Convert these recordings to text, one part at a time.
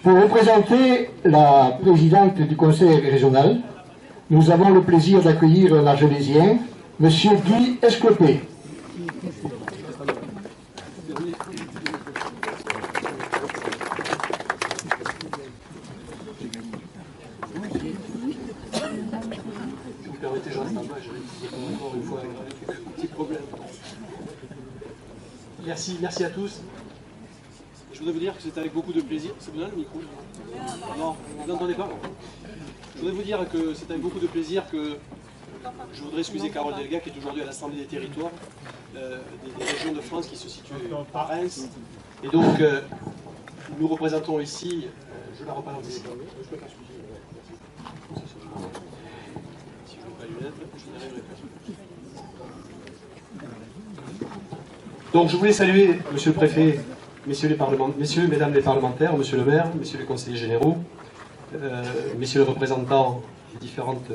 Pour représenter la présidente du conseil régional, nous avons le plaisir d'accueillir un Argelésien, M. Guy Esclopé. Merci à tous. Je voudrais vous dire que c'est avec beaucoup de plaisir. C'est bien le micro? Non, vous n'entendez pas? Je voudrais vous dire que c'est avec beaucoup de plaisir que je voudrais excuser Carole Delga, qui est aujourd'hui à l'Assemblée des territoires des régions de France qui se situent à Reims. Et donc, nous représentons ici, je la représente ici. Si je n'ai pas lunettes, je n'y arriverai pas. Donc je voulais saluer Monsieur le Préfet, Messieurs, Mesdames les parlementaires, Monsieur le maire, Messieurs les conseillers généraux, Messieurs les représentants des différentes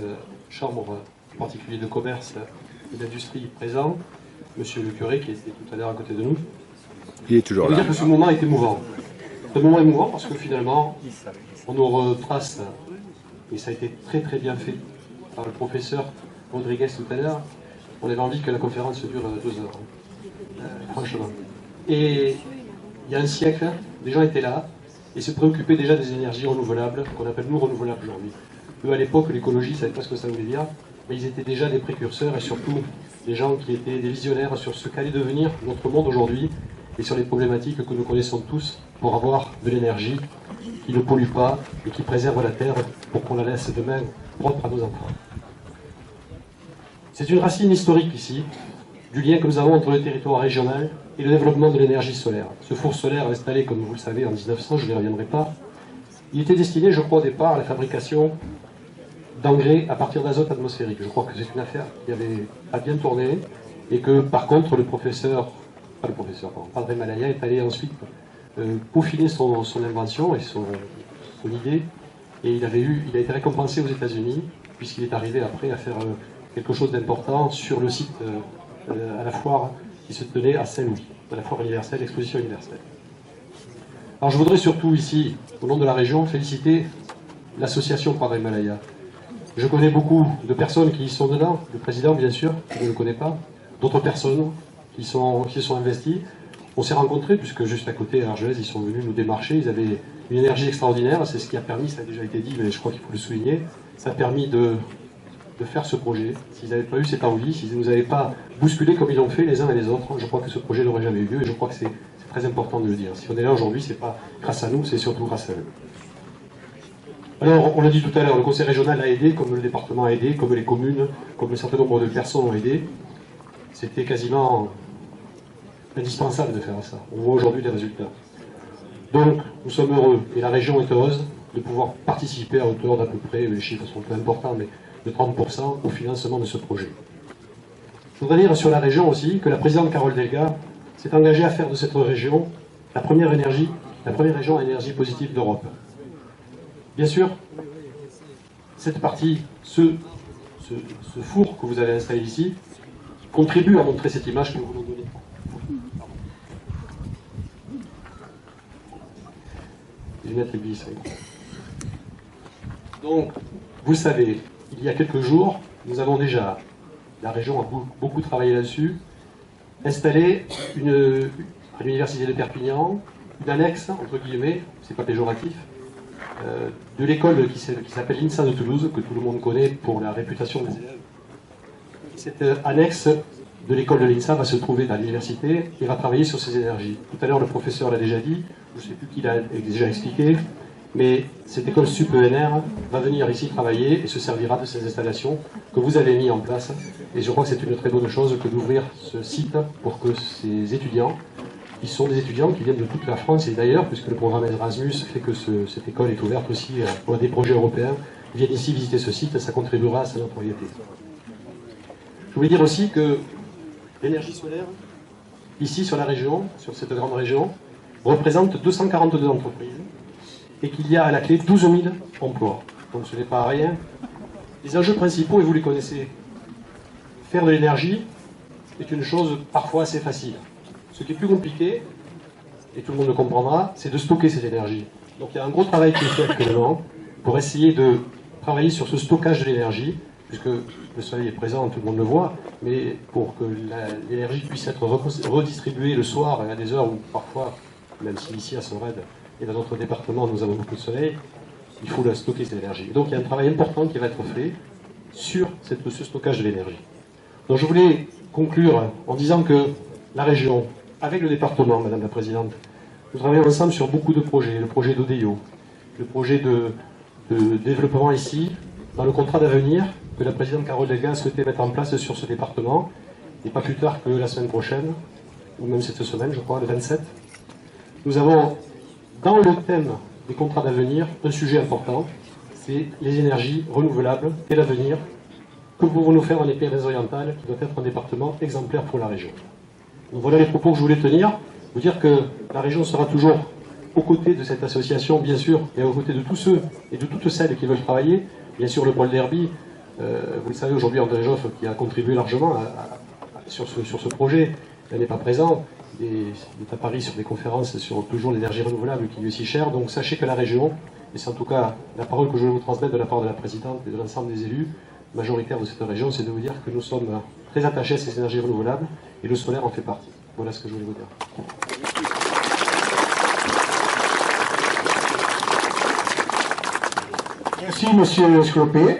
chambres, en particulier de commerce et d'industrie présents, Monsieur le curé qui était tout à l'heure à côté de nous. Il est toujours là. Je veux dire que ce moment est émouvant. Ce moment est émouvant parce que finalement, on nous retrace, et ça a été très très bien fait par le professeur Rodriguez tout à l'heure, on avait envie que la conférence dure 2 heures. Franchement. Et il y a un siècle, des gens étaient là et se préoccupaient déjà des énergies renouvelables, qu'on appelle nous renouvelables aujourd'hui. Eux, à l'époque, l'écologie, ils ne savaient pas ce que ça voulait dire, mais ils étaient déjà des précurseurs et surtout des gens qui étaient des visionnaires sur ce qu'allait devenir notre monde aujourd'hui et sur les problématiques que nous connaissons tous pour avoir de l'énergie qui ne pollue pas et qui préserve la Terre pour qu'on la laisse demain propre à nos enfants. C'est une racine historique ici, du lien que nous avons entre le territoire régional et le développement de l'énergie solaire. Ce four solaire installé, comme vous le savez, en 1900, je n'y reviendrai pas, il était destiné, je crois, au départ à la fabrication d'engrais à partir d'azote atmosphérique. Je crois que c'est une affaire qui a bien tourné et que, par contre, Padre Malaya est allé ensuite peaufiner son invention et son idée, et il a été récompensé aux États-Unis puisqu'il est arrivé après à faire quelque chose d'important sur le site à la foire qui se tenait à Saint-Louis, à la foire universelle, l'exposition universelle. Alors je voudrais surtout ici, au nom de la région, féliciter l'association Padre Malaya. Je connais beaucoup de personnes qui y sont dedans, le président bien sûr, je ne le connais pas, d'autres personnes qui se sont investies. On s'est rencontrés, puisque juste à côté, à Argelès, ils sont venus nous démarcher, ils avaient une énergie extraordinaire, c'est ce qui a permis, ça a déjà été dit, mais je crois qu'il faut le souligner, ça a permis de faire ce projet. S'ils n'avaient pas eu cette envie, s'ils ne nous avaient pas bousculé comme ils l'ont fait les uns et les autres, je crois que ce projet n'aurait jamais eu lieu, et je crois que c'est très important de le dire. Si on est là aujourd'hui, c'est pas grâce à nous, c'est surtout grâce à eux. Alors, on l'a dit tout à l'heure, le conseil régional a aidé, comme le département a aidé, comme les communes, comme un certain nombre de personnes ont aidé. C'était quasiment indispensable de faire ça. On voit aujourd'hui les résultats. Donc, nous sommes heureux, et la région est heureuse de pouvoir participer à hauteur d'à peu près, les chiffres sont peu importants, mais de 30% au financement de ce projet. Je voudrais dire sur la région aussi que la présidente Carole Delga s'est engagée à faire de cette région la première région à énergie positive d'Europe. Bien sûr, cette partie, ce four que vous avez installé ici, contribue à montrer cette image que nous voulons donner. Les lunettes glissent. Donc, vous le savez, il y a quelques jours, nous avons déjà, la région a beaucoup travaillé là-dessus, installé à l'université de Perpignan, une annexe, entre guillemets, c'est pas péjoratif, de l'école qui s'appelle l'INSA de Toulouse, que tout le monde connaît pour la réputation des élèves. Cette annexe de l'école de l'INSA va se trouver dans l'université et va travailler sur ces énergies. Tout à l'heure, le professeur l'a déjà dit, je ne sais plus qui l'a déjà expliqué, mais cette école SUP-ENR va venir ici travailler et se servira de ces installations que vous avez mis en place. Et je crois que c'est une très bonne chose que d'ouvrir ce site pour que ces étudiants, qui sont des étudiants qui viennent de toute la France et d'ailleurs, puisque le programme Erasmus fait que cette école est ouverte aussi pour des projets européens, viennent ici visiter ce site, ça contribuera à sa notoriété. Je voulais dire aussi que l'énergie solaire, ici sur la région, sur cette grande région, représente 242 entreprises et qu'il y a à la clé 12 000 emplois. Donc ce n'est pas rien. Les enjeux principaux, et vous les connaissez, faire de l'énergie est une chose parfois assez facile. Ce qui est plus compliqué, et tout le monde le comprendra, c'est de stocker cette énergie. Donc il y a un gros travail qui est fait actuellement pour essayer de travailler sur ce stockage de l'énergie, puisque le soleil est présent, tout le monde le voit, mais pour que l'énergie puisse être redistribuée le soir à des heures où parfois, même si ici à Sorède et dans notre département nous avons beaucoup de soleil, il faut la stocker cette énergie. Donc il y a un travail important qui va être fait sur ce stockage de l'énergie. Donc je voulais conclure en disant que la région, avec le département, Madame la Présidente, nous travaillons ensemble sur beaucoup de projets, le projet d'ODEO, le projet de développement ici, dans le contrat d'avenir que la Présidente Carole Delga a souhaité mettre en place sur ce département, et pas plus tard que la semaine prochaine, ou même cette semaine, je crois, le 27. Nous avons, dans le thème des contrats d'avenir, un sujet important, c'est les énergies renouvelables et l'avenir que pouvons-nous faire dans les Pyrénées-Orientales, qui doit être un département exemplaire pour la région. Donc voilà les propos que je voulais tenir. Vous dire que la région sera toujours aux côtés de cette association, bien sûr, et aux côtés de tous ceux et de toutes celles qui veulent travailler. Bien sûr, le pôle d'Herbie, vous le savez, aujourd'hui, André Joffre, qui a contribué largement sur ce projet, elle n'est pas présent. Il est à Paris sur des conférences sur toujours l'énergie renouvelable qui lui est si chère. Donc sachez que la région, et c'est en tout cas la parole que je vais vous transmettre de la part de la présidente et de l'ensemble des élus majoritaires de cette région, c'est de vous dire que nous sommes très attachés à ces énergies renouvelables et le solaire en fait partie. Voilà ce que je voulais vous dire. Merci, Monsieur Sclopé.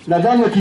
La dame qui